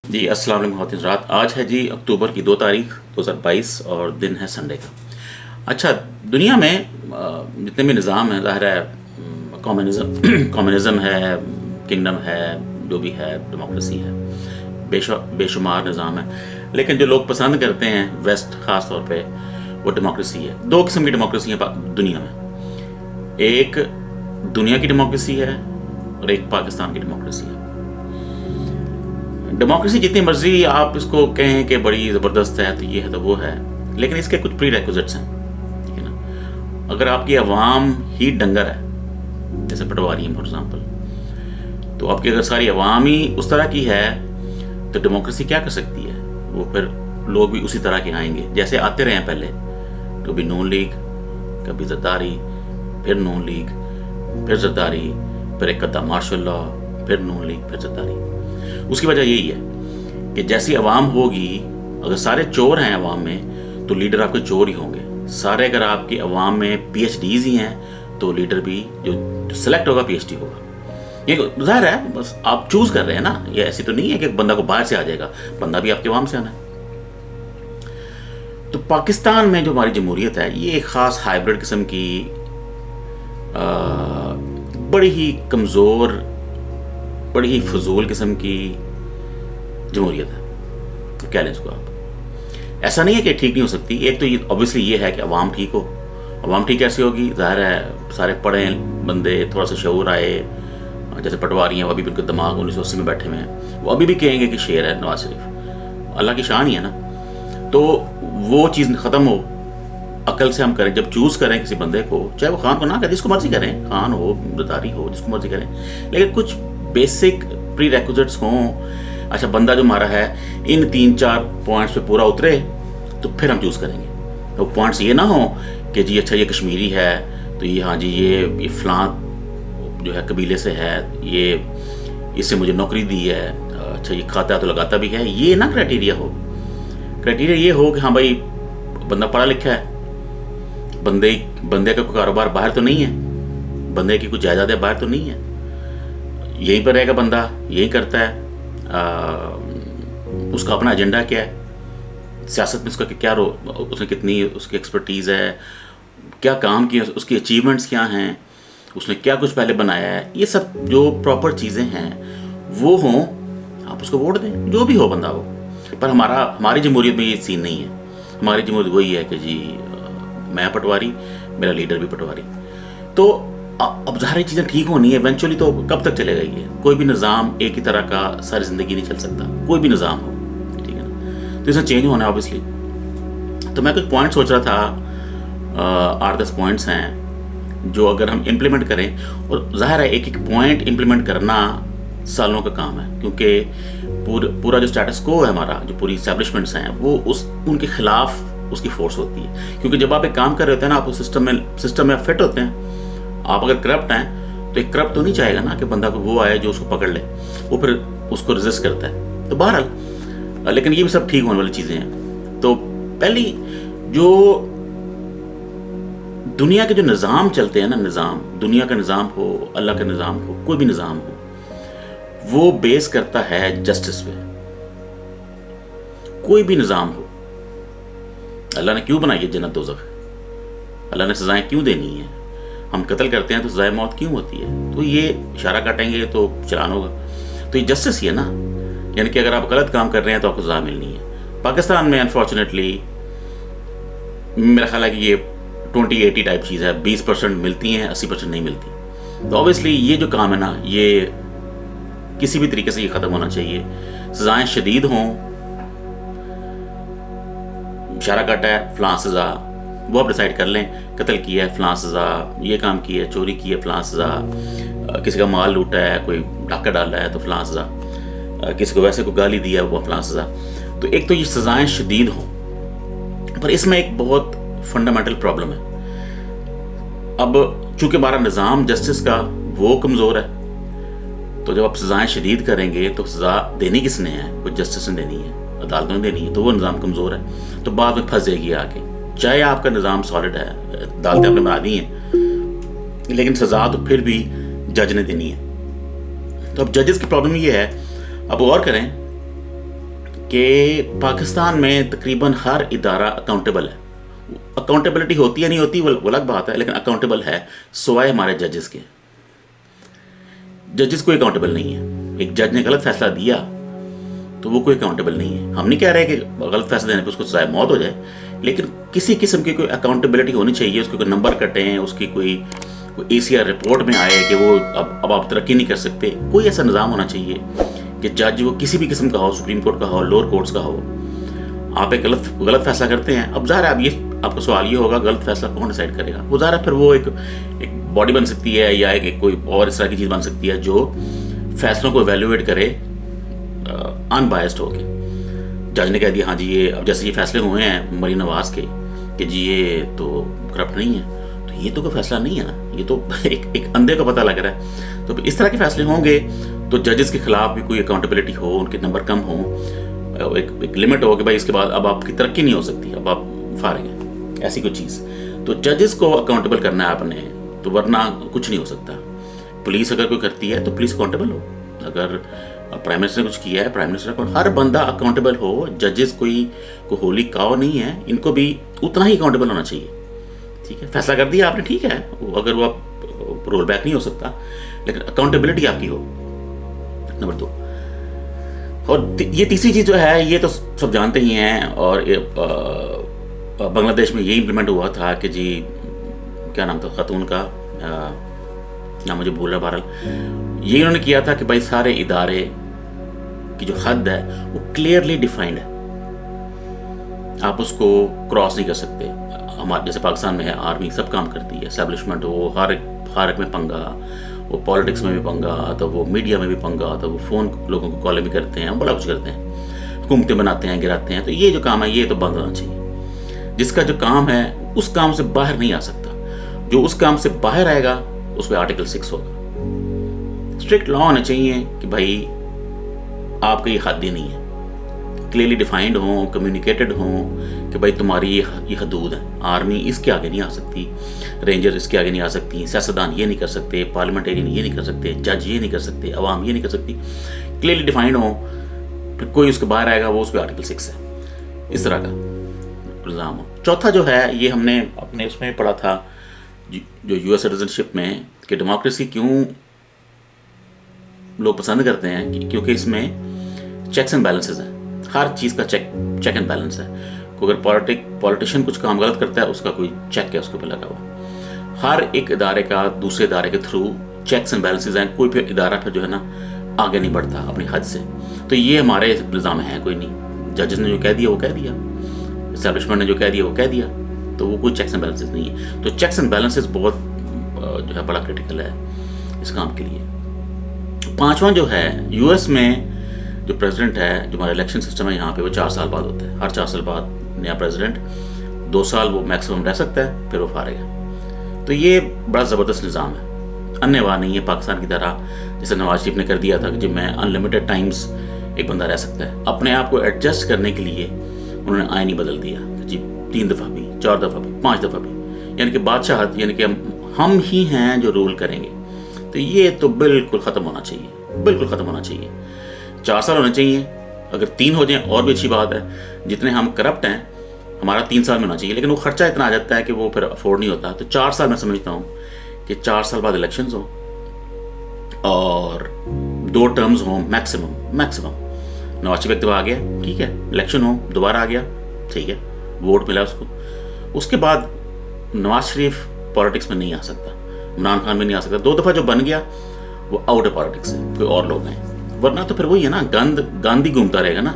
جی السلام علیکم خواتین حضرات. آج ہے جی اکتوبر کی 2 تاریخ 2022 اور دن ہے سنڈے کا. اچھا, دنیا میں جتنے بھی نظام ہیں, ظاہر ہے کمیونزم ہے, کنگڈم ہے, جو بھی ہے, ڈیموکریسی ہے, بے شمار نظام ہے. لیکن جو لوگ پسند کرتے ہیں ویسٹ خاص طور پہ, وہ ڈیموکریسی ہے. 2 قسم کی ڈیموکریسی ہیں دنیا میں. ایک دنیا کی ڈیموکریسی ہے اور ایک پاکستان کی ڈیموکریسی ہے. ڈیموکریسی جتنی مرضی آپ اس کو کہیں کہ بڑی زبردست ہے, تو یہ ہے تو وہ ہے, لیکن اس کے کچھ پری ریکوزٹس ہیں, ٹھیک ہے نا. اگر آپ کی عوام ہی ڈنگر ہے, جیسے پٹواری ہیں فار ایگزامپل, تو آپ کی اگر ساری عوام ہی اس طرح کی ہے تو ڈیموکریسی کیا کر سکتی ہے؟ وہ پھر لوگ بھی اسی طرح کے آئیں گے جیسے آتے رہے ہیں پہلے. کبھی نون لیگ, کبھی زرداری, پھر نون لیگ, پھر زرداری, پھر ایک قدم مارشل لا, پھر نون لیگ, پھر زرداری. اس کی وجہ یہی ہے کہ جیسی عوام ہوگی, اگر سارے چور ہیں عوام میں تو لیڈر آپ کے چور ہی ہوں گے. سارے اگر آپ کی عوام میں پی ایچ ڈیز ہی ہیں تو لیڈر بھی جو سلیکٹ ہوگا پی ایچ ڈی ہوگا. یہ ظاہر ہے, بس آپ چوز کر رہے ہیں نا. یہ ایسی تو نہیں ہے کہ بندہ کو باہر سے آ جائے گا, بندہ بھی آپ کے عوام سے آنا ہے. تو پاکستان میں جو ہماری جمہوریت ہے, یہ ایک خاص ہائیبرڈ قسم کی بڑی ہی کمزور, بڑی ہی فضول قسم کی جمہوریت ہے. تو کیا لیں اس کو آپ؟ ایسا نہیں ہے کہ ٹھیک نہیں ہو سکتی. ایک تو یہ اوبیسلی یہ ہے کہ عوام ٹھیک ہو. عوام ٹھیک کیسے ہوگی؟ ظاہر ہے سارے پڑھے بندے, تھوڑا سا شعور آئے, جیسے پٹواری ہیں, وہ ابھی بھی ان کے دماغ 1980 میں بیٹھے ہوئے ہیں, وہ ابھی بھی کہیں گے کہ شعر ہے نواز شریف. اللہ کی شان ہی ہے نا. تو وہ چیز ختم ہو, عقل سے ہم کریں. جب چوز کریں کسی بندے کو, چاہے وہ خان کو نہ کریں, جس کو مرضی کریں, خان ہو, زرداری ہو, جس کو مرضی کریں, لیکن کچھ بیسک پری ریکوزٹس ہوں. اچھا, بندہ جو ہمارا ہے ان 3-4 پوائنٹس پہ پورا اترے تو پھر ہم چوز کریں گے. وہ پوائنٹس یہ نہ ہوں کہ جی اچھا یہ کشمیری ہے تو یہ, ہاں جی یہ فلاں جو ہے قبیلے سے ہے, یہ اس سے مجھے نوکری دی ہے, اچھا یہ کھاتا ہے تو لگاتا بھی ہے. یہ نہ کرائٹیریا ہو. کرائٹیریا یہ ہو کہ ہاں بھائی بندہ پڑھا لکھا ہے, بندے کا کوئی کاروبار باہر تو نہیں ہے, بندے کی کوئی جائیداد باہر تو نہیں ہے, یہیں پر رہے گا بندہ, یہی کرتا ہے. اس کا اپنا ایجنڈا کیا ہے, سیاست میں اس کا کیا اس نے کتنی اس کی ایکسپرٹیز ہے, کیا کام کیا, اس کی اچیومنٹس کیا ہیں, اس نے کیا کچھ پہلے بنایا ہے. یہ سب جو پراپر چیزیں ہیں وہ ہوں, آپ اس کو ووٹ دیں, جو بھی ہو بندہ وہ. پر ہماری جمہوریت میں یہ سین نہیں ہے. ہماری جمہوریت وہی ہے کہ جی میں پٹواری, میرا لیڈر بھی پٹواری. تو اب ظاہر چیزیں ٹھیک ہونی ہے ایونچولی. تو کب تک چلے گا یہ؟ کوئی بھی نظام ایک ہی طرح کا ساری زندگی نہیں چل سکتا, کوئی بھی نظام ہو, ٹھیک ہے نا. تو اس میں چینج ہونا ہے اوبیسلی. تو میں کچھ پوائنٹ سوچ رہا تھا, 8-10 پوائنٹس ہیں جو اگر ہم امپلیمنٹ کریں, اور ظاہر ہے ایک پوائنٹ امپلیمنٹ کرنا سالوں کا کام ہے, کیونکہ پورا جو اسٹیٹس کو ہے ہمارا, جو پوری اسٹیبلشمنٹس ہیں, وہ ان کے خلاف اس کی فورس ہوتی ہے. کیونکہ جب آپ ایک کام کر رہے ہوتے ہیں نا, آپ سسٹم میں فٹ ہوتے ہیں. آپ اگر کرپٹ ہیں تو ایک کرپٹ تو نہیں چاہے گا نا کہ بندہ کو وہ آئے جو اس کو پکڑ لے, وہ پھر اس کو ریزسٹ کرتا ہے. تو بہرحال لیکن یہ بھی سب ٹھیک ہونے والی چیزیں ہیں. تو پہلی جو دنیا کے جو نظام چلتے ہیں نا, نظام, دنیا کا نظام ہو, اللہ کا نظام ہو, کوئی بھی نظام ہو, وہ بیس کرتا ہے جسٹس پہ. کوئی بھی نظام ہو. اللہ نے کیوں بنائی ہے جنت دوزخ؟ اللہ نے سزائیں کیوں دینی ہیں؟ ہم قتل کرتے ہیں تو سزائے موت کیوں ہوتی ہے؟ تو یہ اشارہ کاٹیں گے تو چلان ہوگا. تو یہ جسٹس ہی ہے نا. یعنی کہ اگر آپ غلط کام کر رہے ہیں تو آپ کو سزا ملنی ہے. پاکستان میں انفارچونیٹلی میرا خیال ہے کہ یہ 20-80 ٹائپ چیز ہے. 20% ملتی ہیں, 80% نہیں ملتی. تو اوبیسلی یہ جو کام ہے نا, یہ کسی بھی طریقے سے یہ ختم ہونا چاہیے. سزائیں شدید ہوں. اشارہ کاٹا ہے فلاں سزا, وہ آپ ڈیسائیڈ کر لیں. قتل کیا ہے فلاں سزا, یہ کام کیا ہے, چوری کی ہے فلاں سزا, کسی کا مال لوٹا ہے, کوئی ڈاکہ ڈالا ہے تو فلاں سزا, کسی کو ویسے کوئی گالی دیا ہے وہ فلاں سزا. تو ایک تو یہ سزائیں شدید ہوں. پر اس میں ایک بہت فنڈامنٹل پرابلم ہے. اب چونکہ ہمارا نظام جسٹس کا وہ کمزور ہے, تو جب آپ سزائیں شدید کریں گے تو سزا دینی کس نے ہے؟ وہ جسٹس نے دینی ہے, عدالتوں نے دینی ہے. تو وہ نظام کمزور ہے, تو بعد میں پھنس جائے گی آ کے. چاہے آپ کا نظام سالڈ ہے, عدالتیں آپ نے بنا دی ہیں, لیکن سزا تو پھر بھی جج نے دینی ہے. تو اب ججز کی پرابلم یہ ہے, اب غور کریں کہ پاکستان میں تقریباً ہر ادارہ اکاؤنٹیبل ہے. اکاؤنٹیبلٹی ہوتی ہے نہیں ہوتی وہ الگ بات ہے, لیکن اکاؤنٹیبل ہے سوائے ہمارے ججز کے. ججز کوئی اکاؤنٹیبل نہیں ہے. ایک جج نے غلط فیصلہ دیا تو وہ کوئی اکاؤنٹیبل نہیں ہے. ہم نہیں کہہ رہے کہ غلط فیصلہ دینے پہ اس کو سزائے موت ہو جائے, لیکن کسی قسم کی کوئی اکاؤنٹیبلٹی ہونی چاہیے. اس کے کوئی نمبر کٹیں, اس کی کوئی ACR رپورٹ میں آئے کہ وہ اب آپ ترقی نہیں کر سکتے. کوئی ایسا نظام ہونا چاہیے کہ جج وہ کسی بھی قسم کا ہو, سپریم کورٹ کا ہو, لوور کورٹس کا ہو, آپ ایک غلط فیصلہ کرتے ہیں. اب ظاہر ہے اب یہ آپ کا سوال یہ ہوگا غلط فیصلہ کون ڈیسائیڈ کرے گا. وہ ظاہر ہے پھر وہ ایک باڈی بن سکتی ہے یا ایک کوئی اور اس طرح کی چیز بن سکتی ہے جو فیصلوں کو ایویلویٹ کرے ان بائسڈ ہو کے. جج نے کہہ دیا ہاں جی یہ اب جیسے یہ فیصلے ہوئے ہیں مریم نواز کے کہ جی یہ تو کرپٹ نہیں ہے, تو یہ تو کوئی فیصلہ نہیں ہے نا, یہ تو ایک اندھے کا پتہ لگ رہا ہے. تو اس طرح کے فیصلے ہوں گے تو ججز کے خلاف بھی کوئی اکاؤنٹیبلٹی ہو, ان کے نمبر کم ہوں, ایک لمٹ ہو کہ بھائی اس کے بعد اب آپ کی ترقی نہیں ہو سکتی, اب آپ فارغ ہیں, ایسی کوئی چیز. تو ججز کو اکاؤنٹیبل کرنا ہے آپ نے, تو ورنہ کچھ نہیں ہو سکتا. پولیس اگر کوئی کرتی ہے تو پولیس اکاؤنٹیبل ہو. اگر پرائم منسٹر نے کچھ کیا ہے پرائم منسٹر کو, ہر بندہ اکاؤنٹیبل ہو. ججز کوئی ہولی کاؤ نہیں ہے, ان کو بھی اتنا ہی اکاؤنٹیبل ہونا چاہیے. ٹھیک ہے, فیصلہ کر دیا آپ نے, ٹھیک ہے, اگر وہ آپ رول بیک نہیں ہو سکتا, لیکن اکاؤنٹیبلٹی آپ کی ہو. نمبر 2, اور یہ تیسری چیز جو ہے یہ تو سب جانتے ہی ہیں, اور بنگلہ دیش میں یہ امپلیمنٹ ہوا تھا کہ جی کیا نام تھا خاتون کا, نام مجھے بھول رہا, بہرحال یہ انہوں نے کیا تھا کہ بھائی سارے ادارے کی جو حد ہے وہ کلیئرلی ڈیفائنڈ ہے, آپ اس کو کراس نہیں کر سکتے. ہمارے جیسے پاکستان میں ہے آرمی سب کام کرتی ہے, اسٹیبلشمنٹ ہو, ہر ایک میں پنگا, وہ پالیٹکس میں بھی پنگا, تو وہ میڈیا میں بھی پنگا, تو وہ فون لوگوں کو کالیں بھی کرتے ہیں, بڑا کچھ کرتے ہیں, حکومتیں بناتے ہیں, گراتے ہیں. تو یہ جو کام ہے یہ تو بند ہونا چاہیے. جس کا جو کام ہے اس کام سے باہر نہیں آ سکتا. جو اس کام سے باہر آئے گا اس پہ آرٹیکل 6 ہوگا. اسٹرکٹ لا ہونا چاہیے کہ بھائی آپ کا یہ حد ہی نہیں ہے, کلیئرلی ڈیفائنڈ ہوں, کمیونیکیٹڈ ہوں کہ بھائی تمہاری یہ حدود ہیں. آرمی اس کے آگے نہیں آ سکتی, رینجر اس کے آگے نہیں آ سکتی, سیاستدان یہ نہیں کر سکتے, پارلیمنٹیرین یہ نہیں کر سکتے, جج یہ نہیں کر سکتے, عوام یہ نہیں کر سکتی. کلیئرلی ڈیفائنڈ ہوں, پھر کوئی اس کے باہر آئے گا وہ اس پہ آرٹیکل 6 ہے. اس طرح کا الزام ہو. چوتھا جو ہے یہ ہم نے اپنے اس میں پڑھا تھا جو US سٹیزنشپ میں, کہ ڈیموکریسی کیوں لوگ پسند کرتے ہیں, کیونکہ اس میں چیکس اینڈ بیلنسز ہیں. ہر چیز کا چیک اینڈ بیلنس ہے. اگر پولیٹیشین کچھ کام غلط کرتا ہے اس کا کوئی چیک ہے اس کے اوپر لگا ہوا. ہر ایک ادارے کا دوسرے ادارے کے تھرو چیکس اینڈ بیلنسز ہیں. کوئی پھر ادارہ پھر جو ہے نا آگے نہیں بڑھتا اپنی حد سے. تو یہ ہمارے الزام ہیں کوئی نہیں. ججز نے جو کہہ دیا وہ کہہ دیا, اسٹیبلشمنٹ نے جو کہہ دیا وہ کہہ دیا, تو وہ کوئی چیکس اینڈ بیلنسز نہیں ہے. تو چیکس اینڈ بیلنسز بہت جو ہے بڑا کرٹیکل ہے اس کام کے لیے. پانچواں جو ہے US میں جو پریزیڈنٹ ہے, جو ہمارا الیکشن سسٹم ہے یہاں پہ, وہ 4 سال بعد ہوتا ہے. ہر 4 سال بعد نیا پریزیڈنٹ, 2 سال وہ میکسیمم رہ سکتا ہے, پھر وہ فارغ ہے. تو یہ بڑا زبردست نظام ہے, انّےوا نہیں ہے پاکستان کی طرح جیسے نواز شریف نے کر دیا تھا کہ جب میں انلمیٹڈ ٹائمز ایک بندہ رہ سکتا ہے. اپنے آپ کو ایڈجسٹ کرنے کے لیے انہوں نے آئین ہی بدل دیا کہ جی 3 دفعہ بھی, 4 دفعہ بھی, 5 دفعہ بھی, یعنی کہ بادشاہت, یعنی کہ ہم ہی ہیں جو رول کریں گے. تو یہ تو بالکل ختم ہونا چاہیے, بالکل ختم ہونا چاہیے. 4 سال ہونے چاہیے, اگر 3 ہو جائیں اور بھی اچھی بات ہے. جتنے ہم کرپٹ ہیں ہمارا 3 سال میں ہونا چاہیے, لیکن وہ خرچہ اتنا آ جاتا ہے کہ وہ پھر افورڈ نہیں ہوتا. تو 4 سال میں سمجھتا ہوں کہ 4 سال بعد الیکشنز ہوں اور 2 ٹرمز ہوں میکسیمم. نواز شریف ایک دفعہ آ گیا, ٹھیک ہے, الیکشن ہو, دوبارہ آ گیا, ٹھیک ہے, ووٹ ملا اس کو. اس کے بعد نواز شریف پالیٹکس میں نہیں آ سکتا, عمران خان میں نہیں آ سکتا. 2 دفعہ جو بن گیا وہ آؤٹ ہے پالیٹکس سے, کوئی اور لوگ ہیں. ورنہ تو پھر وہی ہے نا, گند ہی گھومتا رہے گا نا.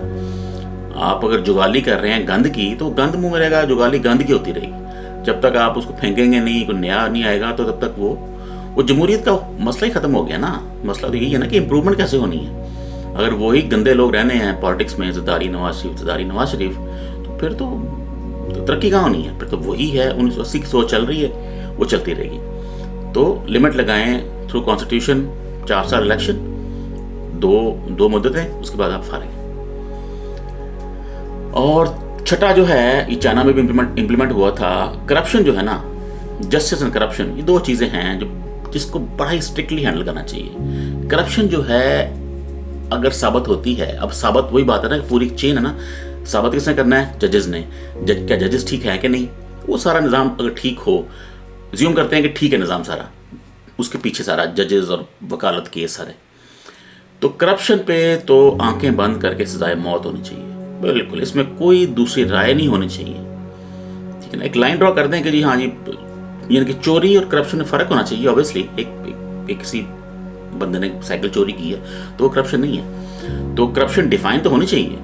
آپ اگر جگالی کر رہے ہیں گند کی, تو گند منہ میں رہے گا, جگالی گند کی ہوتی رہے گی. جب تک آپ اس کو پھینکیں گے نہیں, کوئی نیا نہیں آئے گا, تو تب تک وہ جمہوریت کا مسئلہ ہی ختم ہو گیا نا. مسئلہ تو یہی ہے نا کہ امپروومنٹ کیسے ہونی ہے. اگر وہی گندے لوگ رہنے ہیں پالیٹکس میں, زرداری نواز شریف, تو پھر تو ترقی کہاں ہونی ہے. پھر تو وہی ہے 1980 کی سوچ چل رہی ہے, وہ چلتی رہے گی. تو لمٹ لگائیں تھرو کانسٹیٹیوشن, 4 سال الیکشن, 2 مدتیں, اس کے بعد آپ فارغ ہیں. اور چھٹا جو ہے یہ چائنا میں بھی امپلیمنٹ ہوا تھا, کرپشن جو ہے نا, جسٹس اینڈ کرپشن, یہ 2 چیزیں ہیں جس کو بڑا ہی اسٹرکٹلی ہینڈل کرنا چاہیے. کرپشن جو ہے اگر ثابت ہوتی ہے, اب ثابت وہی بات ہے نا, پوری چین ہے نا, ثابت کس نے کرنا ہے؟ ججز نے. کیا ججز ٹھیک ہیں کہ نہیں؟ وہ سارا نظام اگر ٹھیک ہو, زیوم کرتے ہیں کہ ٹھیک ہے نظام سارا, اس کے پیچھے سارا ججز اور وکالت کیس سارے, تو کرپشن پہ تو آنکھیں بند کر کے سزائے موت ہونی چاہیے. بالکل, اس میں کوئی دوسری رائے نہیں ہونی چاہیے. ٹھیک ہے نا, ایک لائن ڈرا کر دیں کہ جی ہاں جی, یعنی کہ چوری اور کرپشن میں فرق ہونا چاہیے. اوبیسلی ایک کسی بندے نے سائیکل چوری کی ہے تو وہ کرپشن نہیں ہے. تو کرپشن ڈیفائن تو ہونی چاہیے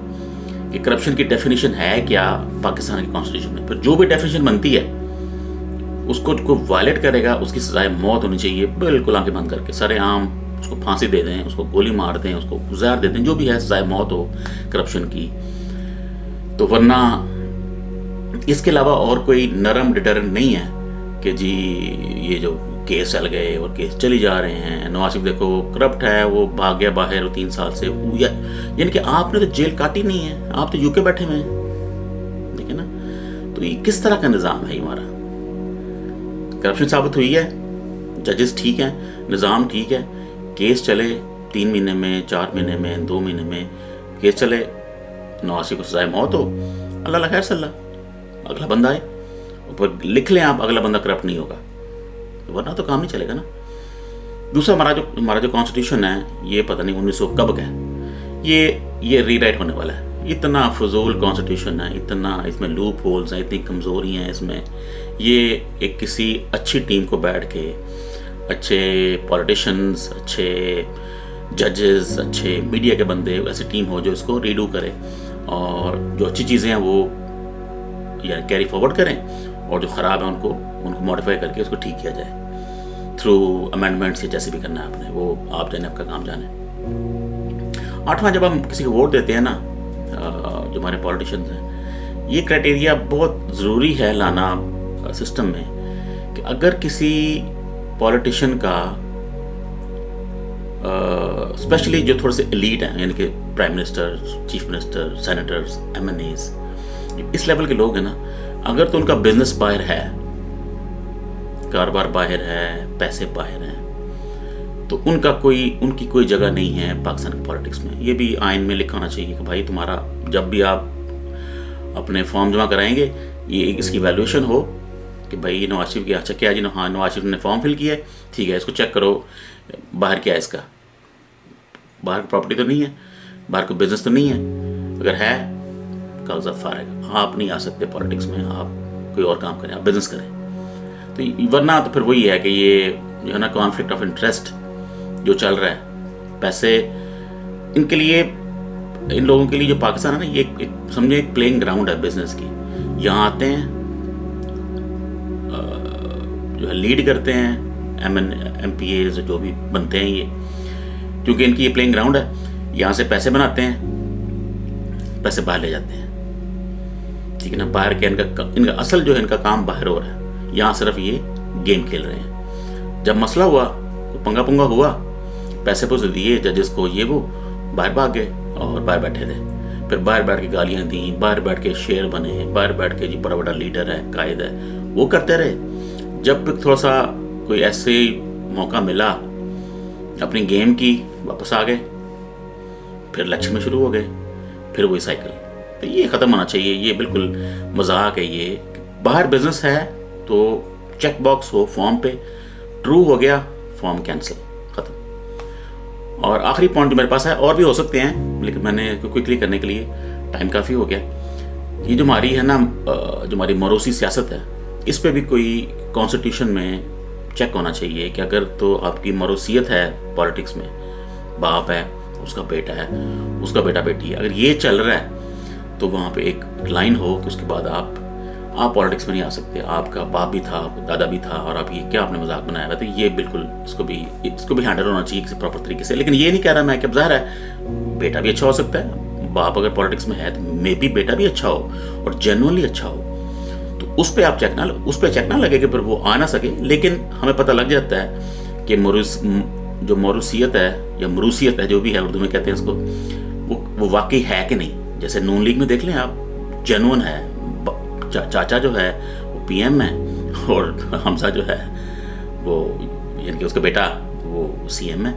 کہ کرپشن کی ڈیفینیشن ہے کیا پاکستان کی کانسٹیٹیوشن میں. پھر جو بھی ڈیفینیشن بنتی ہے اس کو جو وائلیٹ کرے گا اس کی سزائے موت ہونی چاہیے. بالکل آنکھیں بند کر کے, سارے عام اس کو پھانسی دے دیں, اس کو گولی مار دیں, اس کو زہر دے دیں, جو بھی ہے سزائے موت ہو کرپشن کی. تو ورنہ اس کے علاوہ اور کوئی نرم ڈیٹرنٹ نہیں ہے کہ جی یہ جو کیس چل گئے اور کیس چلی جا رہے ہیں. نواز شریف دیکھو کرپٹ ہے, وہ بھاگ گیا باہر 3 سال سے, یعنی کہ آپ نے تو جیل کاٹی نہیں ہے, آپ تو UK بیٹھے ہوئے ہیں. ٹھیک ہے نا, تو یہ کس طرح کا نظام ہے ہمارا؟ کرپشن ثابت ہوئی ہے, ججز ٹھیک ہیں, نظام ٹھیک ہے, کیس چلے 3 مہینے میں, 4 مہینے میں, 2 مہینے میں کیس چلے, نواز شریف کو سزائے موت ہو, اللہ خیر صلی اللہ, اگلا بندہ آئے, اوپر لکھ لیں آپ اگلا بندہ کرپٹ نہیں ہوگا, ورنہ تو کام نہیں چلے گا نا. دوسرا ہمارا جو کانسٹیٹیوشن ہے یہ پتہ نہیں 1900 کب کا ہے, یہ ری رائٹ ہونے والا ہے. اتنا فضول کانسٹیٹیوشن ہے, اتنا اس میں لوپ ہولز ہیں, اتنی کمزوریاں ہیں اس میں. یہ ایک کسی اچھی ٹیم کو بیٹھ کے, اچھے پولیٹیشنز, اچھے ججز, اچھے میڈیا کے بندے, ایسی ٹیم ہو جو اس کو ریڈو کرے اور جو اچھی چیزیں ہیں وہ یا کیری فارورڈ کریں, اور جو خراب ہیں ان کو موڈیفائی کر کے اس کو ٹھیک کیا جائے تھرو امینڈمنٹ سے, جیسے بھی کرنا ہے آپ نے, وہ آپ جانے, آپ کا کام جانے. 8واں جب ہم کسی کو ووٹ دیتے ہیں نا, جو ہمارے پولیٹیشنز ہیں, یہ کرائٹیریا بہت ضروری ہے لانا سسٹم میں کہ اگر کسی پولیٹیشین کا اسپیشلی جو تھوڑے سے ایلیٹ ہیں, یعنی کہ prime minister, chief minister, senators, MNAs, اس لیول کے لوگ ہیں نا, اگر تو ان کا بزنس باہر ہے, کاروبار باہر ہے, پیسے باہر ہیں, تو ان کی کوئی جگہ نہیں ہے پاکستان کی پالیٹکس میں. یہ بھی آئین میں لکھا ہونا چاہیے کہ بھائی تمہارا جب بھی آپ اپنے فارم جمع کرائیں گے, یہ اس کی ویلیویشن ہو کہ بھائی نواز شریف کی, اچھا کیا جی, ہاں نواز شریف نے فارم فل کیا ہے, ٹھیک ہے, اس کو چیک کرو باہر کیا ہے, اس کا باہر پراپرٹی تو نہیں ہے, باہر کوئی بزنس تو نہیں ہے, اگر ہے کاغذات فارغ, آپ نہیں آ سکتے پالیٹکس میں, آپ کوئی اور کام کریں, آپ بزنس کریں. تو ورنہ تو پھر وہی ہے کہ یہ جو ہے نا کانفلکٹ آف انٹرسٹ جو چل رہا ہے, پیسے ان کے لیے, ان لوگوں کے لیے جو پاکستان ہے نا, یہ ایک سمجھے ایک پلینگ گراؤنڈ ہے بزنس کی. یہاں آتے ہیں, جو ہے لیڈ کرتے ہیں, MPAs جو بھی بنتے ہیں, یہ کیونکہ ان کی یہ پلینگ گراؤنڈ ہے, یہاں سے پیسے بناتے ہیں, پیسے باہر لے جاتے ہیں. ٹھیک ہے نا, باہر کے ان کا اصل جو ہے ان کا کام باہر ہو رہا ہے, یہاں صرف یہ گیم کھیل رہے ہیں. جب مسئلہ ہوا, پنگا ہوا, پیسے پوسے دیے ججز کو, یہ وہ باہر بھاگ گئے اور باہر بیٹھے تھے. پھر باہر بیٹھ کے گالیاں دیں, باہر بیٹھ کے شیر بنے, باہر بیٹھ کے جی بڑا لیڈر ہے, قائد ہے, وہ کرتے رہے. جب تھوڑا سا کوئی ایسے موقع ملا, اپنی گیم کی, واپس آ گئے, پھر الیکشن میں شروع ہو گئے, پھر وہی سائیکل. تو یہ ختم ہونا چاہیے, یہ بالکل مذاق ہے. یہ باہر بزنس ہے تو چیک باکس ہو فارم پہ, ٹرو ہو گیا فارم کینسل, ختم. اور آخری پوائنٹ جو میرے پاس ہے, اور بھی ہو سکتے ہیں لیکن میں نے کوئکلی کرنے کے لیے ٹائم کافی ہو گیا. یہ جو ہماری ہے نا, جو ہماری موروثی سیاست ہے, اس پہ بھی کوئی کانسٹیٹیوشن میں چیک ہونا چاہیے کہ اگر تو آپ کی موروثیت ہے پالیٹکس میں, باپ ہے, اس کا بیٹا ہے, اس کا بیٹا بیٹی ہے, اگر یہ چل رہا ہے تو وہاں پہ ایک لائن ہو کہ اس کے بعد آپ پالیٹکس میں نہیں آ سکتے. آپ کا باپ بھی تھا, دادا بھی تھا, اور آپ یہ کیا آپ نے مذاق بنایا ہوا تھا. یہ بالکل اس کو بھی ہینڈل ہونا چاہیے کسی پراپر طریقے سے. لیکن یہ نہیں کہہ رہا میں کہ ظاہر ہے بیٹا بھی اچھا ہو سکتا ہے, باپ اگر پالیٹکس میں ہے تو مے بی بیٹا بھی اچھا ہو اور جینوئنلی اچھا ہو, تو اس پہ آپ چیک نہ لگے کہ پھر وہ آ نہ سکے. لیکن ہمیں پتہ لگ جاتا ہے کہ جو موروثیت ہے یا مروثیت ہے, جو بھی ہے اردو میں کہتے ہیں اس کو, وہ واقعی ہے کہ نہیں. جیسے نون لیگ میں دیکھ لیں آپ, جینوئن ہے, چاچا جو ہے وہ PM ہے, اور حمزہ جو ہے وہ یعنی کہ اس کا بیٹا وہ CM ہے.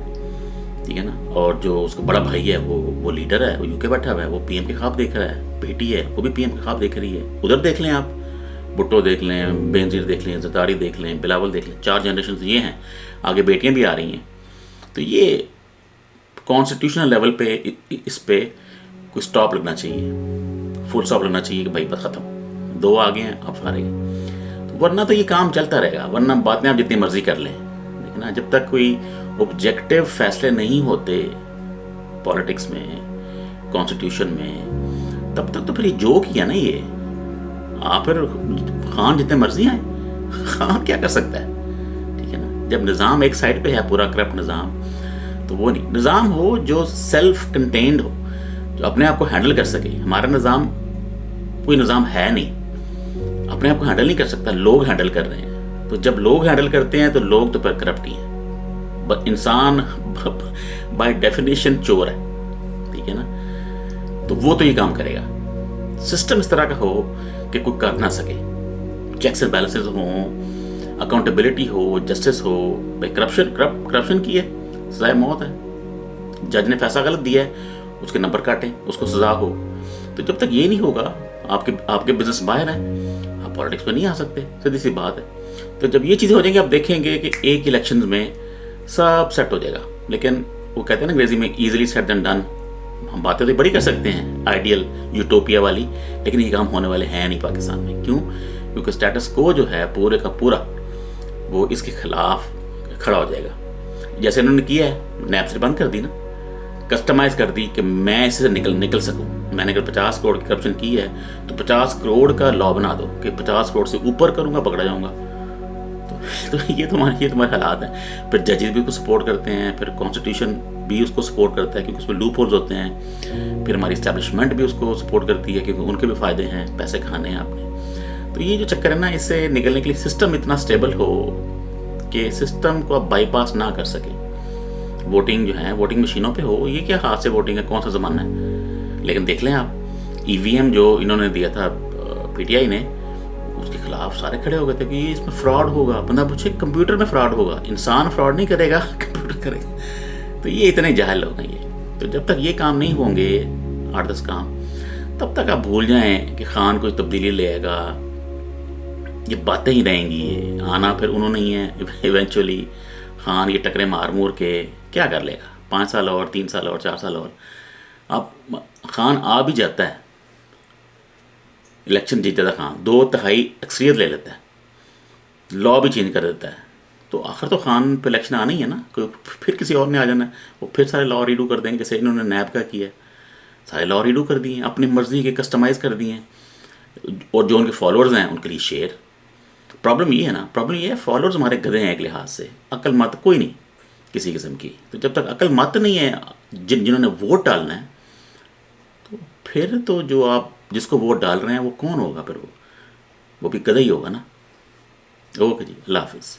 ٹھیک ہے نا. اور جو اس کا بڑا بھائی ہے وہ لیڈر ہے, وہ یو کے بیٹھا ہوا ہے, وہ پی ایم کے خواب دیکھ رہا ہے. بیٹی ہے وہ بھی پی ایم کے خواب دیکھ رہی ہے. ادھر دیکھ لیں آپ, بھٹو دیکھ لیں, بینظیر دیکھ لیں, زرداری دیکھ لیں, بلاول دیکھ لیں, 4 جنریشنز یہ ہیں. آگے بیٹیاں بھی آ رہی ہیں. تو یہ کانسٹیٹیوشنل لیول پہ اس پہ کوئی سٹاپ لگنا چاہیے, فل سٹاپ لگنا چاہیے کہ بھائی بس ختم, 2 آگے ہیں اب فارغ ہیں. ورنہ تو یہ کام چلتا رہے گا, ورنہ باتیں آپ جتنی مرضی کر لیں, لیکن جب تک کوئی آبجیکٹیو فیصلے نہیں ہوتے پالیٹکس میں, کانسٹیٹیوشن میں, تب تک تو پھر یہ جو کیا نا یہ آپ پھر خان جتنے مرضی آئیں, خان کیا کر سکتا ہے, ٹھیک ہے نا. جب نظام ایک سائڈ پہ ہے پورا کرپٹ نظام, تو وہ نہیں, نظام ہو جو سیلف کنٹینڈ ہو, جو اپنے آپ کو ہینڈل کر سکے. ہمارا نظام کوئی نظام ہے نہیں, اپنے آپ کو ہینڈل نہیں کر سکتا, لوگ ہینڈل کر رہے ہیں. تو جب لوگ ہینڈل کرتے ہیں تو لوگ تو پھر کرپٹ ہی ہیں. انسان بائی ڈیفینیشن چور ہے, ٹھیک ہے نا. تو وہ تو یہ کام کرے گا. سسٹم اس طرح کا ہو کہ کوئی کر نہ سکے, چیکس اینڈ بیلنسز ہوں, اکاؤنٹیبلٹی ہو, جسٹس ہو. بھائی کرپشن کی ہے سزائے موت ہے, جج نے فیصلہ غلط دیا ہے, اس کے نمبر کاٹیں, اس کو سزا ہو. تو جب تک یہ نہیں ہوگا, آپ کے بزنس باہر ہیں, آپ پالیٹکس پہ نہیں آ سکتے, سیدھی سی بات ہے. تو جب یہ چیزیں ہو جائیں گی, آپ دیکھیں گے کہ ایک الیکشنز میں سب سیٹ ہو جائے گا. لیکن وہ کہتے ہیں نا انگریزی میں ایزیلی سیٹ دین ڈن. ہم باتیں تو بڑی کر سکتے ہیں آئیڈیل یوٹوپیا والی, لیکن یہ کام ہونے والے ہیں نہیں پاکستان میں. کیوں؟ کیونکہ اسٹیٹس کو جو ہے پورے کا پورا وہ اس کے خلاف کھڑا ہو جائے گا. جیسے انہوں نے کیا ہے, نیب سے بند کر دی نا, کسٹمائز کر دی کہ میں اس سے نکل سکوں. میں نے اگر 50 کروڑ کی کرپشن کی ہے تو 50 کروڑ کا لا بنا دو کہ 50 کروڑ سے اوپر کروں گا پکڑا جاؤں گا. تو یہ تمہارے حالات ہیں. پھر ججز بھی کو سپورٹ کرتے ہیں, پھر کانسٹیٹیوشن بھی اس کو سپورٹ کرتا ہے کیونکہ اس میں لوپ ہولز ہوتے ہیں. پھر ہماری اسٹیبلشمنٹ بھی اس کو سپورٹ کرتی ہے کیونکہ ان کے بھی فائدے ہیں, پیسے کھانے ہیں آپ نے. تو یہ جو چکر ہے نا, اس سے نکلنے کے لیے سسٹم اتنا اسٹیبل ہو کہ سسٹم کو آپ بائی پاس نہ کر سکیں. ووٹنگ جو ہے ووٹنگ مشینوں پہ ہو, یہ کیا خاص ہے ووٹنگ کا, کون سا زمانہ ہے. لیکن دیکھ لیں آپ, ای وی ایم جو انہوں نے دیا تھا پی ٹی آئی نے, اس کے خلاف سارے کھڑے ہو گئے تھے کہ یہ اس میں فراڈ ہوگا. بندہ پوچھے کمپیوٹر میں فراڈ ہوگا, انسان فراڈ نہیں کرے گا, کمپیوٹر کرے گا. تو یہ اتنے جاہل لوگ ہیں یہ. تو جب تک یہ کام نہیں ہوں گے 8-10 کام, تب تک آپ بھول جائیں کہ خان کوئی تبدیلی لے آئے گا. یہ باتیں ہی رہیں گی, آنا پھر انہوں نے ہی ہے. ایونچولی خان یہ ٹکرے مار مور کے کیا کر لے گا, 5 سال اور 3 سال اور 4 سال اور. اب خان آ بھی جاتا ہے, الیکشن جیت جاتا خان, 2/3 اکثریت لے لیتا ہے, لا بھی چینج کر دیتا ہے. تو آخر تو خان پہ الیکشن آنا ہی ہے نا, پھر کسی اور نے آ جانا ہے, وہ پھر سارے لا ریڈو کر دیں گے. جیسے انہوں نے نیب کا کیا ہے, سارے لا ریڈو کر دیے ہیں, اپنی مرضی کے کسٹمائز کر دیے ہیں. اور جو ان کے فالوورز ہیں ان کے لیے شیئر. پرابلم یہ ہے نا, پرابلم یہ ہے فالوورز ہمارے گدھے ہیں ایک لحاظ سے, عقل مت کوئی نہیں کسی قسم کی. تو جب تک عقل مت نہیں ہے جنہوں نے ووٹ ڈالنا ہے, تو پھر تو جو آپ جس کو ووٹ ڈال رہے ہیں وہ کون ہوگا, پھر وہ بھی گدھا ہی ہوگا نا. اوکے جی, اللہ حافظ.